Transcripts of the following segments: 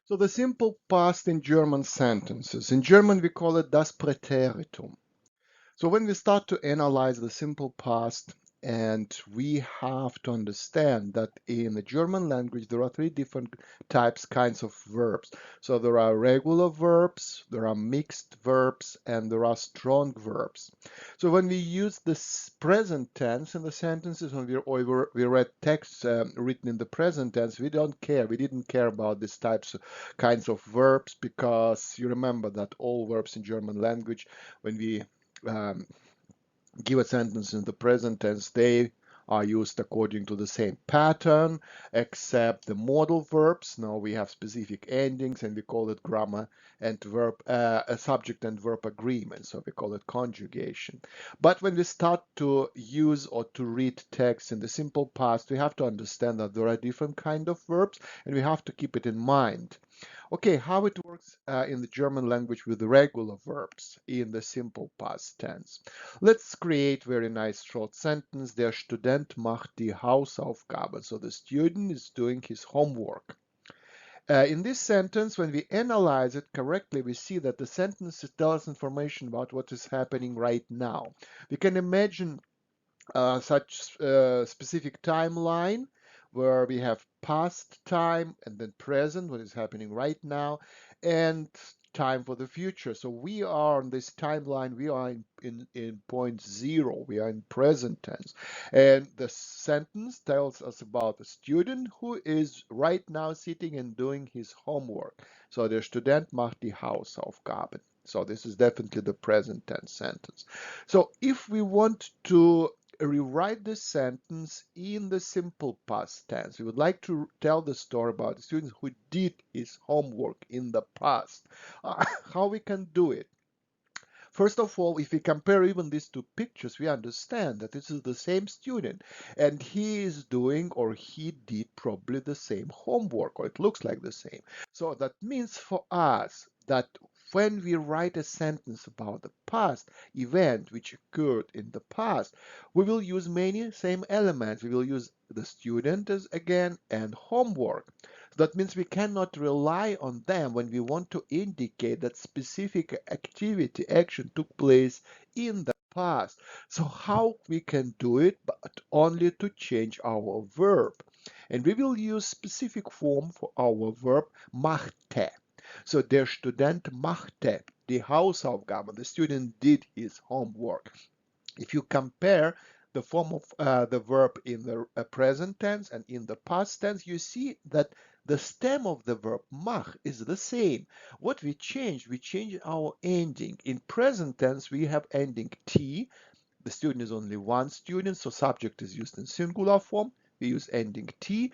So the simple past in German sentences. In German, we call it das Präteritum. So when we start to analyze the simple past, and we have to understand that in the German language there are three different kinds of verbs. So there are regular verbs, there are mixed verbs, and there are strong verbs. So when we use this present tense in the sentences, when we read texts written in the present tense, we don't care. We didn't care about these kinds of verbs, because you remember that all verbs in German language, when we um, give a sentence in the present tense, they are used according to the same pattern, except the modal verbs. Now we have specific endings, and we call it grammar and verb, a subject and verb agreement. So we call it conjugation. But when we start to use or to read text in the simple past, we have to understand that there are different kind of verbs, and we have to keep it in mind. Okay, how it works in the German language with the regular verbs in the simple past tense. Let's create very nice short sentence. Der Student macht die Hausaufgaben. So the student is doing his homework. In this sentence, when we analyze it correctly, we see that the sentence tells information about what is happening right now. We can imagine such specific timeline where we have past time and then present, what is happening right now, and time for the future. So we are on this timeline, we are in point zero, we are in present tense. And the sentence tells us about a student who is right now sitting and doing his homework. So der Student macht die Hausaufgaben. So this is definitely the present tense sentence. So if we want to rewrite this sentence in the simple past tense, we would like to tell the story about the student who did his homework in the past. How we can do it? First of all, if we compare even these two pictures, we understand that this is the same student, and he is doing, or he did probably the same homework, or it looks like the same. So that means for us that when we write a sentence about the past event which occurred in the past, we will use many same elements. We will use the student as again and homework. That means we cannot rely on them when we want to indicate that specific activity, action took place in the past. So how we can do it? But only to change our verb. And we will use specific form for our verb machte. So der Student machte die Hausaufgaben. The student did his homework. If you compare the form of the verb in the present tense and in the past tense, you see that the stem of the verb mach is the same. What we changed our ending. In present tense, we have ending t. The student is only one student, so subject is used in singular form. We use ending t.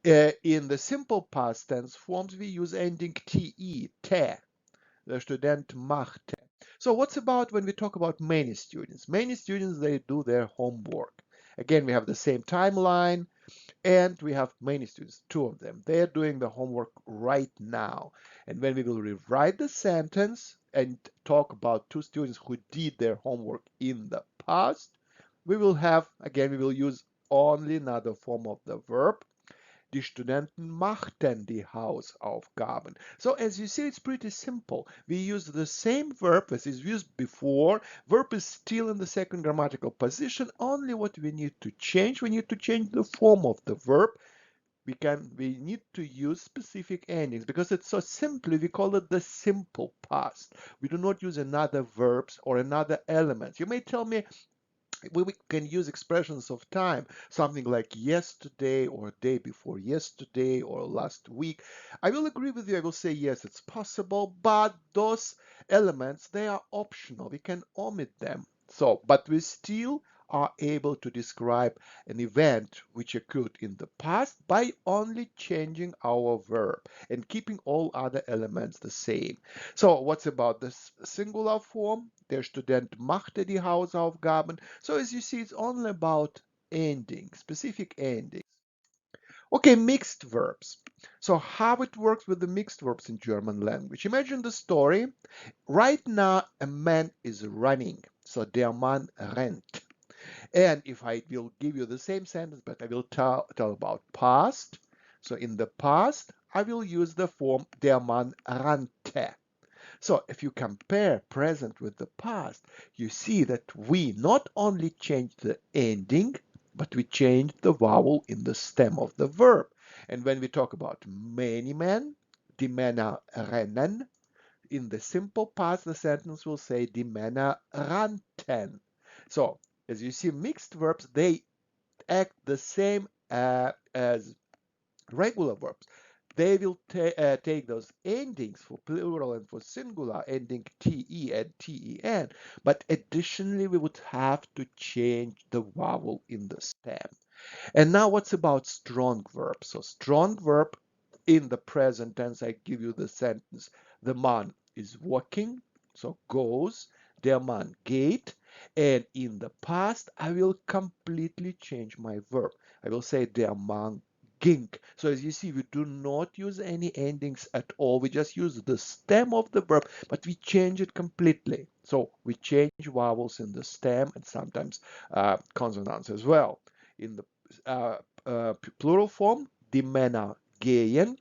In the simple past tense forms, we use ending te, te. Der Student machte. So what's about when we talk about many students? Many students, they do their homework. Again, we have the same timeline, and we have many students, two of them. They are doing the homework right now. And when we will rewrite the sentence and talk about two students who did their homework in the past, we will have, again, we will use only another form of the verb. Die Studenten machten die Hausaufgaben. So as you see, it's pretty simple. We use the same verb as is used before. Verb is still in the second grammatical position. Only what we need to change, we need to change the form of the verb. We need to use specific endings because it's so simply we call it the simple past. We do not use another verbs or another elements. You may tell me, we can use expressions of time, something like yesterday or day before yesterday or last week. I will agree with you. I will say yes, it's possible, but those elements, they are optional. We can omit them. So, but we still are able to describe an event which occurred in the past by only changing our verb and keeping all other elements the same. So, what's about this singular form? Der Student machte die Hausaufgaben. So, as you see, it's only about endings, specific endings. Okay, mixed verbs. So, how it works with the mixed verbs in German language? Imagine the story. Right now, a man is running. So, der Mann rennt. And if I will give you the same sentence, but I will tell about past. So in the past, I will use the form der Mann rannte. So if you compare present with the past, you see that we not only changed the ending, but we changed the vowel in the stem of the verb. And when we talk about many men, die Männer rennen, in the simple past, the sentence will say die Männer rannten. So as you see, mixed verbs, they act the same as regular verbs. They will take those endings for plural and for singular, ending te and ten, but additionally we would have to change the vowel in the stem. And now what's about strong verbs? So strong verb in the present tense, I give you the sentence. The man is walking, so goes. Der Mann geht. And in the past, I will completely change my verb. I will say der Mann ging. So as you see, we do not use any endings at all. We just use the stem of the verb, but we change it completely. So we change vowels in the stem and sometimes consonants as well. In the plural form, die Männer gehen,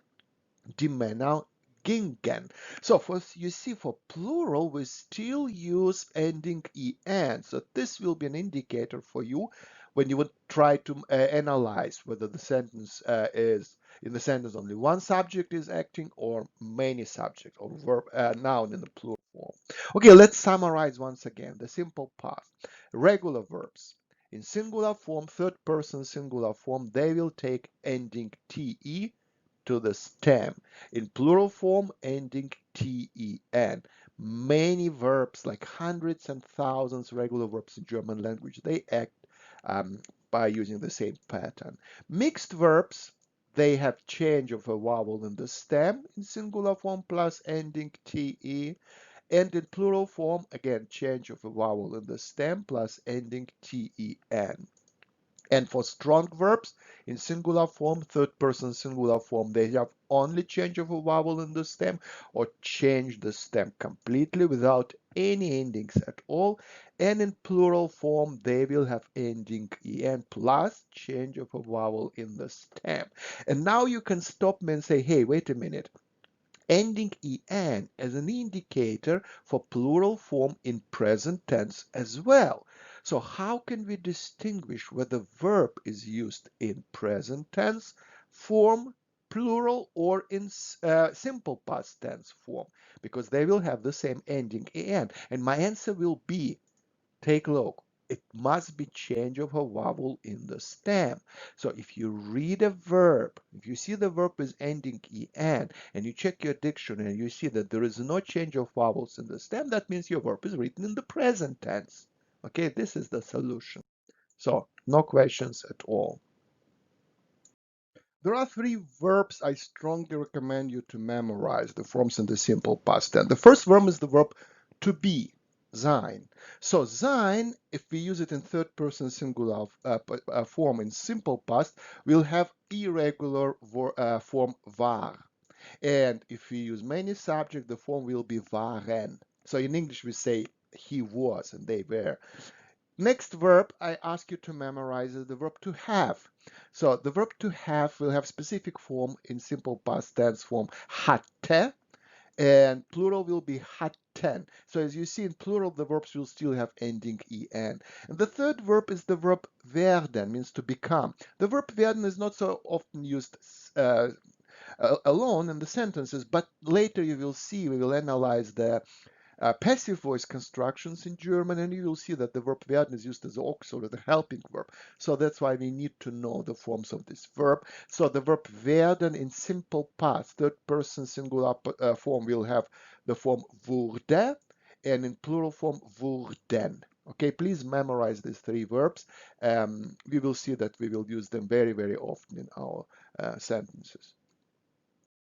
die Männer gingen. So you see, for plural, we still use ending en. So this will be an indicator for you when you would try to analyze whether the sentence is in the sentence only one subject is acting or many subjects or verb noun in the plural form. Okay, let's summarize once again the simple past. Regular verbs. In singular form, third person singular form, they will take ending te to the stem. In plural form, ending ten. Many verbs, like hundreds and thousands regular verbs in German language, they act by using the same pattern. Mixed verbs, they have change of a vowel in the stem in singular form plus ending te. And in plural form, again, change of a vowel in the stem plus ending ten. And for strong verbs, in singular form, third person singular form, they have only change of a vowel in the stem or change the stem completely without any endings at all. And in plural form, they will have ending en plus change of a vowel in the stem. And now you can stop me and say, hey, wait a minute. Ending en as an indicator for plural form in present tense as well. So how can we distinguish whether verb is used in present tense form, plural, or in simple past tense form? Because they will have the same ending en. And my answer will be, take a look. It must be change of a vowel in the stem. So if you read a verb, if you see the verb is ending en, and you check your dictionary and you see that there is no change of vowels in the stem, that means your verb is written in the present tense. Okay, this is the solution. So no questions at all. There are three verbs I strongly recommend you to memorize, the forms in the simple past tense. The first verb is the verb to be, sein. So sein, if we use it in third person singular form in simple past, we'll have irregular form war. And if we use many subject, the form will be waren. So in English we say he was and they were. Next verb I ask you to memorize is the verb to have. So the verb to have will have specific form in simple past tense form hatte, and plural will be hatten. So as you see in plural, the verbs will still have ending en. And the third verb is the verb werden, means to become. The verb werden is not so often used alone in the sentences, but later you will see, we will analyze the passive voice constructions in German, and you will see that the verb werden is used as the auxiliary, the helping verb. So that's why we need to know the forms of this verb. So the verb werden in simple past, third person singular form, will have the form wurde, and in plural form wurden. Okay, please memorize these three verbs. We will see that we will use them very, very often in our sentences.